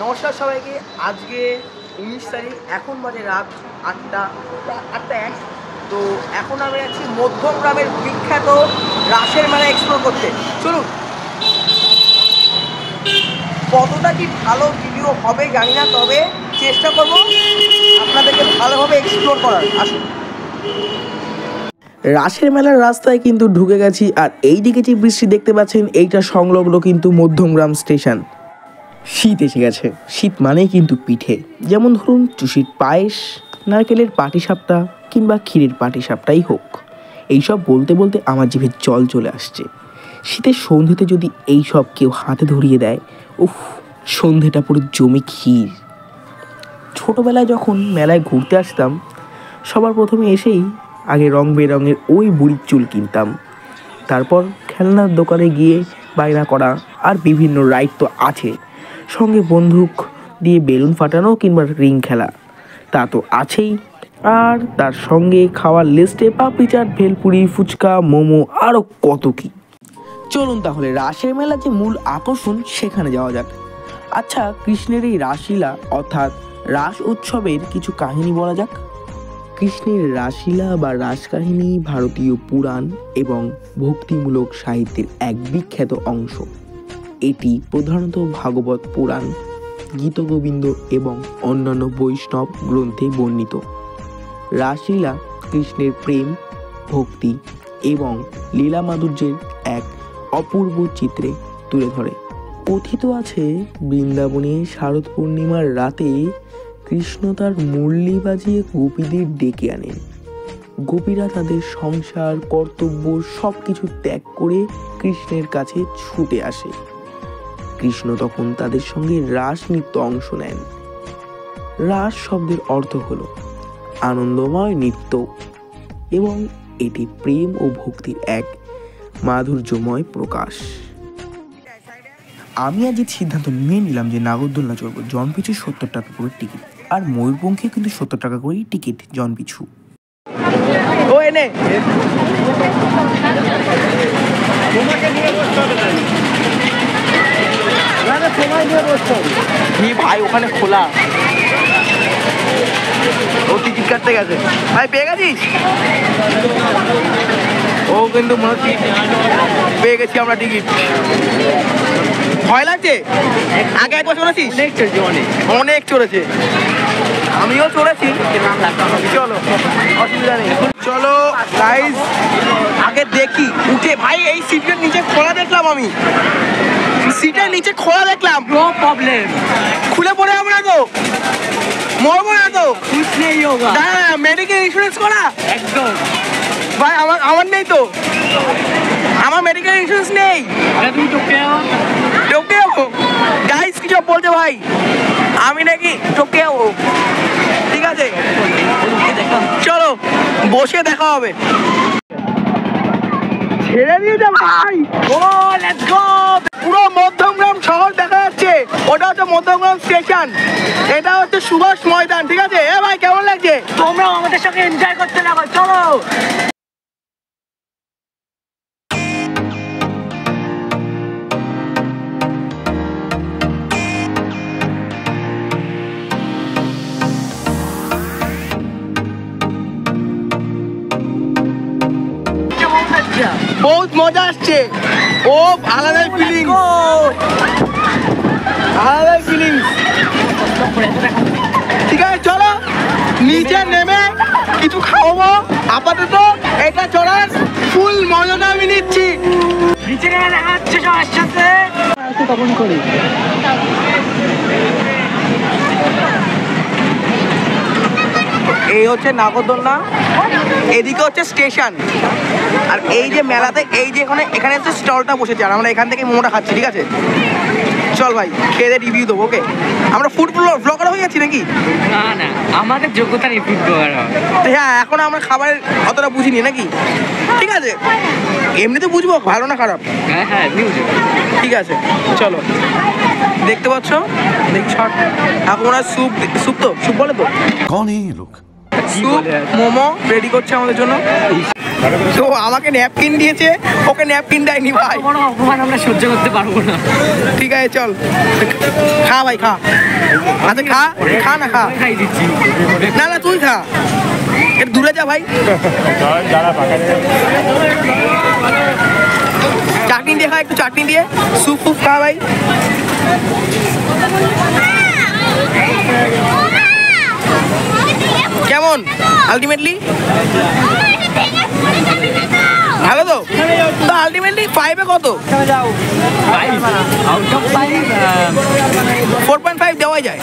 নমস্কার সবাইকে। আজকে 19 তারিখ, এখন বাজে রাত 8টা 1। তো এখন আমি আছি মধ্যমগ্রামের বিখ্যাত রাসের মেলা এক্সপ্লোর করতে। চলুন, কতটা কি ভালো ভিডিও হবে জানি না, তবে চেষ্টা করব আপনাদেরকে ভালোভাবে এক্সপ্লোর করার। আসুন, রাসের মেলার রাস্তায় কিন্তু ঢুকে গেছি, আর এই দিকে যে বৃষ্টি দেখতে পাচ্ছেন এইটা সংলগ্ন কিন্তু মধ্যমগ্রাম স্টেশন। শীত এসে গেছে, শীত মানেই কিন্তু পিঠে, যেমন ধরুন চুষির পায়েস, নারকেলের পাটিসাপটা কিংবা ক্ষীরের পাটিসাপটাই হোক, এইসব বলতে বলতে আমার জিভে জল চলে আসছে। শীতের সন্ধ্যেতে যদি এইসব কেউ হাতে ধরিয়ে দেয়, উফ, সন্ধ্যেটা পুরো জমি ক্ষীর। ছোটোবেলায় যখন মেলায় ঘুরতে আসতাম, সবার প্রথমে এসেই আগে রং বেরঙের ওই বুড়ির চুল কিনতাম, তারপর খেলনার দোকানে গিয়ে বায়না করা, আর বিভিন্ন রাইড তো আছে, সঙ্গে বন্দুক দিয়ে বেলুন ফাটানো কিংবা রিং খেলা তা তো আছেই। আর তার সঙ্গে খাওয়ার লিস্টে পাপড়ি চাট, ভেলপুরি, ফুচকা, মোমো, আরও কত কি। চলুন তাহলে রাসের মেলা যে মূল আকর্ষণ সেখানে যাওয়া যাক। আচ্ছা, কৃষ্ণের এই রাসলীলা অর্থাৎ রাস উৎসবের কিছু কাহিনী বলা যাক। কৃষ্ণের রাসলীলা বা রাসকাহিনী ভারতীয় পুরাণ এবং ভক্তিমূলক সাহিত্যের এক বিখ্যাত অংশ। এটি প্রধানত ভাগবত পুরাণ, গীতগোবিন্দ এবং অন্যান্য বৈষ্ণব গ্রন্থে বর্ণিত। রাসলীলা কৃষ্ণের প্রেম, ভক্তি এবং লীলা মাধুর্যের এক অপূর্ব চিত্রে তুলে ধরে। কথিত আছে, বৃন্দাবনে শারদ পূর্ণিমার রাতে কৃষ্ণ তার মুরলি বাজিয়ে গোপীদের ডেকে আনেন। গোপীরা তাদের সংসার, কর্তব্য সব কিছু ত্যাগ করে কৃষ্ণের কাছে ছুটে আসে। কৃষ্ণ তখন তাদের সঙ্গে রাস নৃত্য অংশ নেন। রাস শব্দের অর্থ হলো আনন্দময় নৃত্য, এবং এটি প্রেম ও ভক্তির এক মাধুর্যময় প্রকাশ। আমি আজ সিদ্ধান্ত নিয়ে নিলাম যে নাগরদোলনা চড়বো। জন পিছু 70 টাকা করে টিকিট, আর ময়ূরপঙ্খী কিন্তু 70 টাকা করেই টিকিট জন পিছু। ও এনে ভাই, ওখানে খোলা, ও টিকিট কাটতে গেছে। ভাই পেয়ে গেছিস? ও কিন্তু মনে হচ্ছে পেয়ে গেছি আমরা টিকিট। ভয় লাগছে? আগে একবার চড়েছিস? অনেক চড়েছে, আমিও চড়েছি। চলো, অসুবিধা নেই। চলো গাইস, আগে দেখি উঠে। ভাই এই সিটের নিচে খোলা দেখলাম, আমি সিটের নিচে খোলা দেখলাম। নো প্রবলেম, খুলে পড়ে আমরা তো মরবো না তো? হ্যাঁ, মেডিকেল ইন্স্যুরেন্স করা একদম। ভাই আমার নেই তো, আমার মেডিকেল ইন্স্যুরেন্স নেই। তুমি টপকে যাবো গাইস, কিছু বলছে ভাই, আমি নাকি টপকে যাবো। ঠিক আছে, চলো বসে দেখা হবে। ছেড়ে দিয়েছে ভাই, ও লেটস গো। পুরো মধ্যমগ্রাম শহর দেখা যাচ্ছে। ওটা হচ্ছে মধ্যমগ্রাম স্টেশন, এটা হচ্ছে সুভাষ ময়দান। ঠিক আছে, এ ভাই কেমন লাগছে? তোমরাও আমাদের সঙ্গে এনজয় করতে লাগো, চলো। বহুত মজা আসছে, ও আলাদাই ফিলিং, আলাদাই ফিলিং। ঠিক আছে, চলো নিচে নেমে কিছু খাওয়াবো। আপাতত এটা চড়ার ফুল মজাটা আমি নিচ্ছি। নিচে নেমে দেখা যাচ্ছে সবার সাথে তখন করি। এই হচ্ছে নাগরদোলনা, এদিকে হচ্ছে স্টেশন, আর এই যে মেলাতে এই যে এখানে হচ্ছে স্টলটা বসেছে, আর আমরা এখান থেকে মোমোটা খাচ্ছি। ঠিক আছে, চল ভাই, খেয়ে রিভিউ দেবো। ওকে, আমরা ফুড ব্লগার হয়ে যাচ্ছি নাকি? না না, আমাদের যোগ্যতা নেই ফুড ব্লগার। হ্যাঁ, এখন আমরা খাবারের অতটা বুঝিনি নাকি? ঠিক আছে, এমনিতে বুঝবো ভালো না খারাপ। হ্যাঁ হ্যাঁ, ঠিক আছে, চলো। দেখতে পাচ্ছ, এখন ওরা স্যুপ তো স্যুপ বলে তো, স্যুপ মোমো রেডি করছে আমাদের জন্য। তো আমাকে ন্যাপকিন দিয়েছে, ওকে ন্যাপকিন দেয়নি ভাই। বড় অপমান আমরা সহ্য করতে পারবো না। ঠিক আছে চল খা ভাই খা। আচ্ছা খা খা না খা। খাই দিচ্ছি। না না তুই খা, একটু দূরে যা ভাই। চাটনি দিয়ে খা, একটু চাটনি দিয়ে স্যুপ ফুপ খা ভাই। কেমন আলটিমেটলি? ভালো তো? তো আলটিমেটলি 5-এ কত? 4.5 দেওয়া যায়।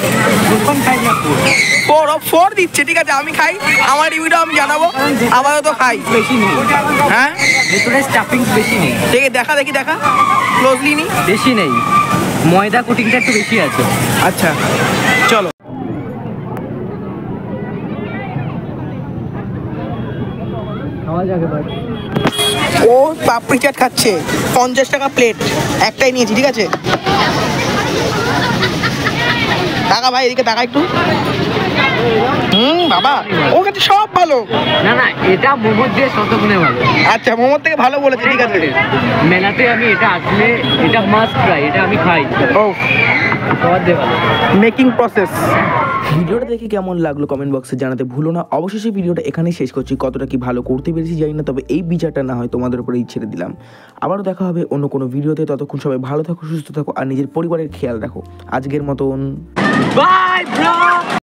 4 দিচ্ছে, ঠিক আছে আমি খাই, আমার রিভিউটা আমি জানাবো। আপাতত খাই। বেশি নেই। হ্যাঁ ভেতরে স্টাফিং বেশি নেই। দেখে দেখা ক্লোজলি নি। বেশি নেই, ময়দা কোটিংটা একটু বেশি আছে। আচ্ছা চলো। খাওয়া যাবে ভাই। ও পাপড়ি চাট খাচ্ছে, 50 টাকা প্লেট, একটাই নিয়েছি, ঠিক আছে। টাকা ভাই, এদিকে টাকা একটু। বাবা ওর কাছে সব ভালো। না না, এটা মোমোর দিয়ে শতগুণে ভালো। আচ্ছা মোমোর থেকে ভালো বলেছে, ঠিক আছে। মেলাতে আমি এটা আসলে এটা মাস্ট ট্রাই, এটা আমি খাই। ও খাবার দিয়ে ভালো। Making process. ভিডিওটা দেখে কেমন লাগলো কমেন্ট বক্সে জানাতে ভুলো না। অবশেষে ভিডিওটা এখানেই শেষ করছি। কতটা কি ভালো করতে পেরেছি জানি না, তবে এই বিচারটা না হয় তোমাদের উপরেই ছেড়ে দিলাম। আবারও দেখা হবে অন্য কোনো ভিডিওতে। ততক্ষণ সবাই ভালো থাকো, সুস্থ থাকো আর নিজের পরিবারের খেয়াল রাখো। আজকের মতন বাই ব্রো।